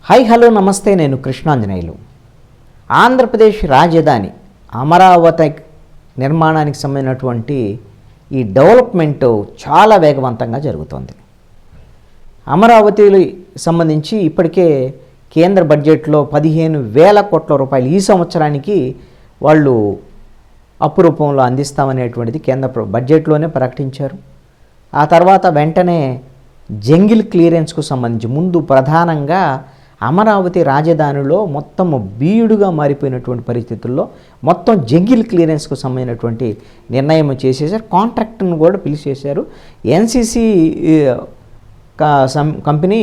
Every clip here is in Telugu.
హాయ్ హలో నమస్తే, నేను కృష్ణాంజనేయులు. ఆంధ్రప్రదేశ్ రాజధాని అమరావతి నిర్మాణానికి సంబంధించినటువంటి ఈ డెవలప్మెంట్ చాలా వేగవంతంగా జరుగుతోంది. అమరావతికి సంబంధించి ఇప్పటికే కేంద్ర బడ్జెట్లో 15,000 కోట్ల రూపాయలు ఈ సంవత్సరానికి వాళ్ళు అప్పు రూపంలో అందిస్తామనేటువంటిది కేంద్ర బడ్జెట్లోనే ప్రకటించారు. ఆ తర్వాత వెంటనే జంగిల్ క్లియరెన్స్కు సంబంధించి ముందు ప్రధానంగా అమరావతి రాజధానిలో మొత్తం బీడుగా మారిపోయినటువంటి పరిస్థితుల్లో మొత్తం జంగిల్ క్లియరెన్స్కు సంబంధించినటువంటి నిర్ణయం చేసేసారు. కాంట్రాక్ట్ను కూడా పిలిచేశారు. ఎన్సీసీ కంపెనీ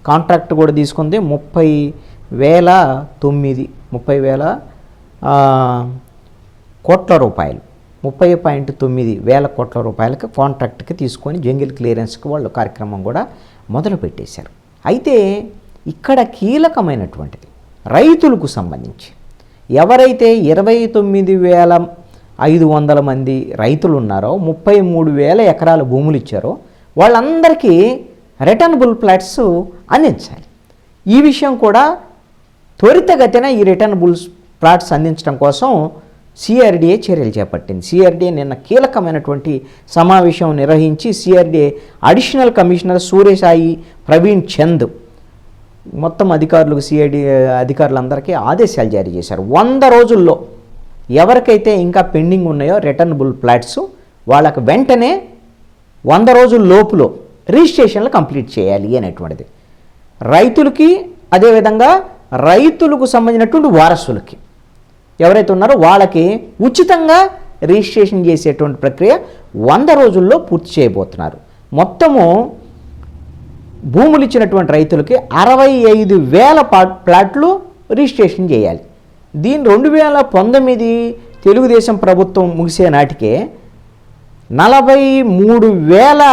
కాంట్రాక్ట్ కూడా తీసుకుంది. 30,000 కోట్ల రూపాయలు, 30.9 వేల కోట్ల రూపాయలకి కాంట్రాక్ట్కి తీసుకొని జంగిల్ క్లియరెన్స్కి వాళ్ళు కార్యక్రమం కూడా మొదలు పెట్టేశారు. అయితే ఇక్కడ కీలకమైనటువంటిది రైతులకు సంబంధించి ఎవరైతే 29,500 మంది రైతులు ఉన్నారో, 33,000 ఎకరాల భూములు ఇచ్చారో వాళ్ళందరికీ రిటర్నబుల్ ప్లాట్స్ అందించాలి. ఈ విషయం కూడా త్వరితగతిన ఈ రిటర్నబుల్ ప్లాట్స్ అందించడం కోసం సిఆర్డీఏ చర్యలు చేపట్టింది. సిఆర్డీఏ నిన్న కీలకమైనటువంటి సమావేశం నిర్వహించి CRDA additional commissioner Surya Sai Praveen Chand మొత్తం అధికారులకు సిఐడిఏ అధికారులందరికీ ఆదేశాలు జారీ చేశారు. 100 రోజుల్లో ఎవరికైతే ఇంకా పెండింగ్ ఉన్నాయో రిటర్నబుల్ ప్లాట్స్ వాళ్ళకు వెంటనే 100 రోజుల లోపులో రిజిస్ట్రేషన్లు కంప్లీట్ చేయాలి అనేటువంటిది. రైతులకి, అదేవిధంగా రైతులకు సంబంధించినటువంటి వారసులకి ఎవరైతే ఉన్నారో వాళ్ళకి ఉచితంగా రిజిస్ట్రేషన్ చేసేటువంటి ప్రక్రియ 100 రోజుల్లో పూర్తి చేయబోతున్నారు. మొత్తము భూములు ఇచ్చినటువంటి రైతులకి 65,000 ప్లాట్లు రిజిస్ట్రేషన్ చేయాలి. దీని 2019 తెలుగుదేశం ప్రభుత్వం ముగిసే నాటికే 43,000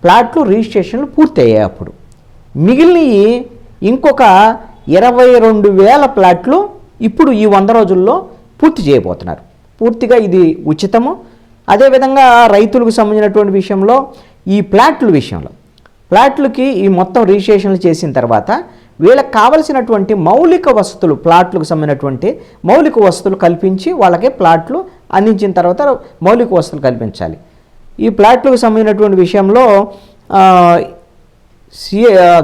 ప్లాట్లు రిజిస్ట్రేషన్లు పూర్తయ్యాయి. అప్పుడు మిగిలినవి ఇంకొక 22,000 ప్లాట్లు ఇప్పుడు ఈ 100 రోజుల్లో పూర్తి చేయబోతున్నారు. పూర్తిగా ఇది ఉచితము. అదేవిధంగా రైతులకు సంబంధించినటువంటి విషయంలో ఈ ప్లాట్లకి ఈ మొత్తం రిజిస్ట్రేషన్లు చేసిన తర్వాత వీళ్ళకి కావలసినటువంటి మౌలిక వసతులు, ప్లాట్లకు సంబంధించినటువంటి మౌలిక వసతులు కల్పించి వాళ్ళకి ప్లాట్లు అందించిన తర్వాత మౌలిక వసతులు కల్పించాలి. ఈ ప్లాట్లకు సంబంధించినటువంటి విషయంలో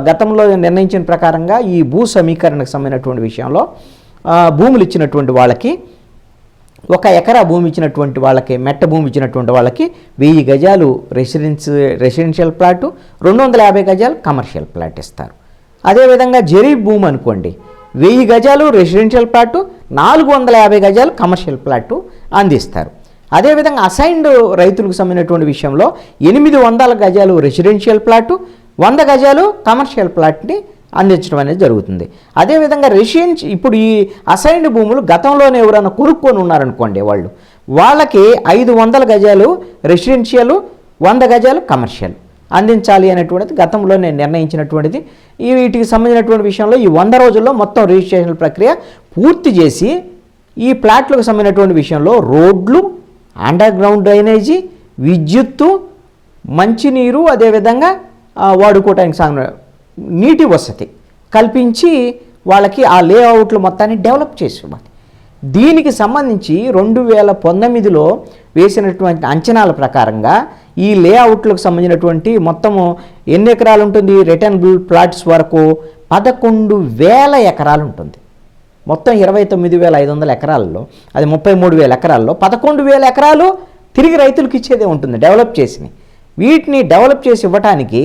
గతంలో నిర్ణయించిన ప్రకారంగా ఈ భూ సమీకరణకు సంబంధించినటువంటి విషయంలో భూములు ఇచ్చినటువంటి వాళ్ళకి 1 ఎకరా భూమి ఇచ్చినటువంటి వాళ్ళకి, మెట్ట భూమి ఇచ్చినటువంటి వాళ్ళకి 1000 గజాలు రెసిడెన్షియల్ ప్లాటు, 250 గజాలు కమర్షియల్ ప్లాట్ ఇస్తారు. అదేవిధంగా జరీబ్ భూమి అనుకోండి, 1000 గజాలు రెసిడెన్షియల్ ప్లాటు, 450 గజాలు కమర్షియల్ ప్లాటు అందిస్తారు. అదేవిధంగా అసైన్డ్ రైతులకు సంబంధించినటువంటి విషయంలో 800 గజాలు రెసిడెన్షియల్ ప్లాటు, 100 గజాలు కమర్షియల్ ప్లాట్ని అందించడం అనేది జరుగుతుంది. అదేవిధంగా ఇప్పుడు ఈ అసైన్డ్ భూములు గతంలోనే ఎవరైనా కొనుక్కొని ఉన్నారనుకోండి, వాళ్ళకి 500 గజాలు రెసిడెన్షియల్, 100 గజాలు కమర్షియల్ అందించాలి అనేటువంటిది గతంలోనే నిర్ణయించినటువంటిది. వీటికి సంబంధించినటువంటి విషయంలో ఈ 100 రోజుల్లో మొత్తం రిజిస్ట్రేషన్ ప్రక్రియ పూర్తి చేసి ఈ ప్లాట్లకు సంబంధించినటువంటి విషయంలో రోడ్లు, అండర్ గ్రౌండ్ డ్రైనేజీ, విద్యుత్తు, మంచినీరు, అదేవిధంగా వాడుకోవటానికి నీటి వసతి కల్పించి వాళ్ళకి ఆ లేఅవుట్లు మొత్తాన్ని డెవలప్ చేసి ఇవ్వాలి. దీనికి సంబంధించి 2019లో వేసినటువంటి అంచనాల ప్రకారంగా ఈ లేఅవుట్లకు సంబంధించినటువంటి మొత్తము ఎన్ని ఎకరాలు ఉంటుంది, రిటర్నబుల్ ప్లాట్స్ వరకు 11,000 ఎకరాలు ఉంటుంది. మొత్తం 29,500 ఎకరాల్లో, అది 33,000 ఎకరాల్లో 11,000 ఎకరాలు తిరిగి రైతులకు ఇచ్చేదే ఉంటుంది డెవలప్ చేసి. వీటిని డెవలప్ చేసి ఇవ్వటానికి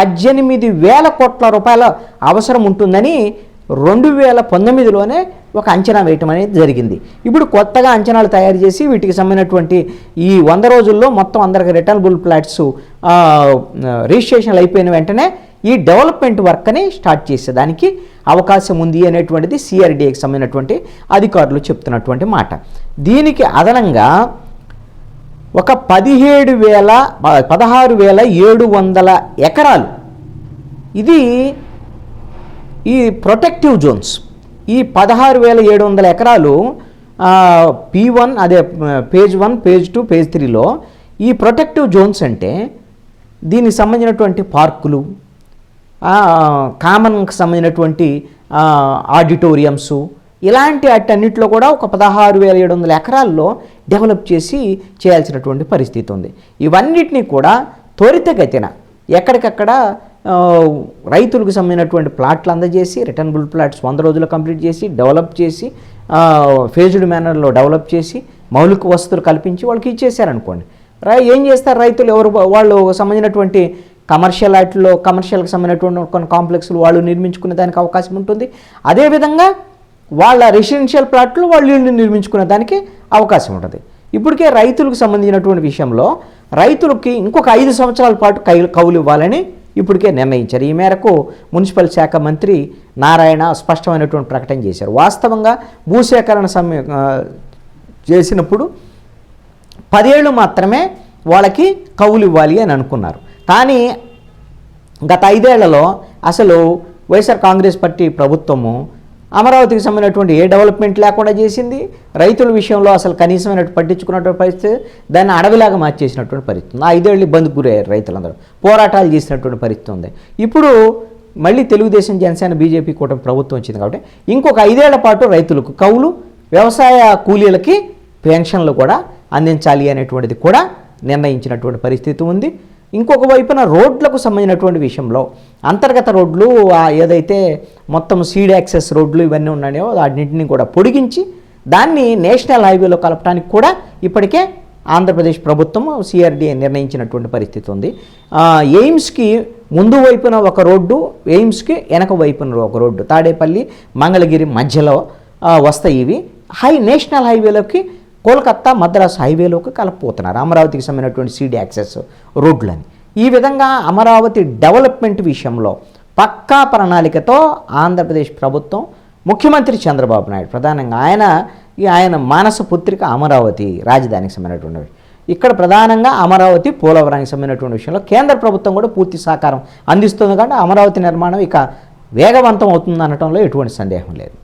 18,000 కోట్ల రూపాయల అవసరం ఉంటుందని 2019లోనే ఒక అంచనా వేయటం అనేది జరిగింది. ఇప్పుడు కొత్తగా అంచనాలు తయారు చేసి వీటికి సంబంధించినటువంటి ఈ 100 రోజుల్లో మొత్తం అందరికి రిటర్నబుల్ ప్లాట్స్ రిజిస్ట్రేషన్లు అయిపోయిన వెంటనే ఈ డెవలప్మెంట్ వర్క్ని స్టార్ట్ చేసేదానికి అవకాశం ఉంది అనేటువంటిది సిఆర్డీఏకి సంబంధించినటువంటి అధికారులు చెప్తున్నటువంటి మాట. దీనికి అదనంగా ఒక 16,700 ఎకరాలు ఇది ఈ ప్రొటెక్టివ్ జోన్స్. ఈ 16,700 ఎకరాలు P1, అదే పేజ్ 1, పేజ్ 2, పేజ్ 3లో ఈ ప్రొటెక్టివ్ జోన్స్ అంటే దీనికి సంబంధించినటువంటి పార్కులు, కామన్కి సంబంధించినటువంటి ఆడిటోరియంసు, ఇలాంటి వాటన్నిటిలో కూడా ఒక 16,700 ఎకరాల్లో డెవలప్ చేసి చేయాల్సినటువంటి పరిస్థితి ఉంది. ఇవన్నిటినీ కూడా త్వరితగతిన ఎక్కడికక్కడ రైతులకు సంబంధించినటువంటి ప్లాట్లు అందజేసి, రిటర్నబుల్ ప్లాట్స్ 100 రోజులు కంప్లీట్ చేసి, డెవలప్ చేసి, ఫేజ్డ్ మేనర్లో డెవలప్ చేసి, మౌలిక వసతులు కల్పించి వాళ్ళకి ఇచ్చేసారనుకోండి. ఏం చేస్తారు రైతులు? వాళ్ళు సంబంధించినటువంటి కమర్షియల్ వాటిలో కమర్షియల్కి సంబంధించినటువంటి కొన్ని కాంప్లెక్స్లు వాళ్ళు నిర్మించుకునే దానికి అవకాశం ఉంటుంది. అదేవిధంగా వాళ్ళ రెసిడెన్షియల్ ప్లాట్లు వాళ్ళు ఇళ్ళు నిర్మించుకునే దానికి అవకాశం ఉంటుంది. ఇప్పటికే రైతులకు సంబంధించినటువంటి విషయంలో రైతులకి ఇంకొక 5 సంవత్సరాల పాటు కౌలు ఇవ్వాలని ఇప్పటికే నిర్ణయించారు. ఈ మేరకు మున్సిపల్ శాఖ మంత్రి నారాయణ స్పష్టమైనటువంటి ప్రకటన చేశారు. వాస్తవంగా భూసేకరణ చేసినప్పుడు 10 ఏళ్ళు మాత్రమే వాళ్ళకి కౌలు ఇవ్వాలి అని అనుకున్నారు. కానీ గత 5 ఏళ్లలో అసలు వైఎస్ఆర్ కాంగ్రెస్ పార్టీ ప్రభుత్వము అమరావతికి సంబంధించినటువంటి ఏ డెవలప్మెంట్ లేకుండా చేసింది. రైతుల విషయంలో అసలు కనీసమైనట్టు పట్టించుకున్నటువంటి పరిస్థితి, దాన్ని అడవిలాగా మార్చేసినటువంటి పరిస్థితి ఉంది. 5 ఏళ్ళు ఇబ్బందికి గురయ్యారు రైతులందరూ, పోరాటాలు చేసినటువంటి పరిస్థితి ఉంది. ఇప్పుడు మళ్ళీ తెలుగుదేశం, జనసేన, బీజేపీ కూటమి ప్రభుత్వం వచ్చింది కాబట్టి ఇంకొక 5 ఏళ్ల పాటు రైతులకు కౌలు, వ్యవసాయ కూలీలకి పెన్షన్లు కూడా అందించాలి అనేటువంటిది కూడా నిర్ణయించినటువంటి పరిస్థితి ఉంది. ఇంకొక వైపున రోడ్లకు సంబంధించినటువంటి విషయంలో అంతర్గత రోడ్లు ఏదైతే మొత్తం సీడ్ యాక్సెస్ రోడ్లు ఇవన్నీ ఉన్నాయో వాటిని కూడా పొడిగించి దాన్ని నేషనల్ హైవేలో కలపడానికి కూడా ఇప్పటికే ఆంధ్రప్రదేశ్ ప్రభుత్వం సిఆర్డీఏ నిర్ణయించినటువంటి పరిస్థితి ఉంది. ఎయిమ్స్కి ముందు వైపున ఒక రోడ్డు, ఎయిమ్స్కి వెనక వైపున ఒక రోడ్డు, తాడేపల్లి మంగళగిరి మధ్యలో వస్తాయి. ఇవి నేషనల్ హైవేలోకి కోల్కతా మద్రాసు హైవేలోకి కలపబోతున్నారు అమరావతికి సంబంధించినటువంటి సీడ్ యాక్సెస్ రోడ్లని. ఈ విధంగా అమరావతి డెవలప్మెంట్ విషయంలో పక్కా ప్రణాళికతో ఆంధ్రప్రదేశ్ ప్రభుత్వం, ముఖ్యమంత్రి చంద్రబాబు నాయుడు ప్రధానంగా ఆయన మానస పుత్రిక అమరావతి రాజధానికి సంబంధించినటువంటి ఇక్కడ ప్రధానంగా అమరావతి, పోలవరానికి సంబంధించినటువంటి విషయంలో కేంద్ర ప్రభుత్వం కూడా పూర్తి సహకారం అందిస్తుంది. కాబట్టి అమరావతి నిర్మాణం ఇక వేగవంతం అవుతుంది అనటంలో ఎటువంటి సందేహం లేదు.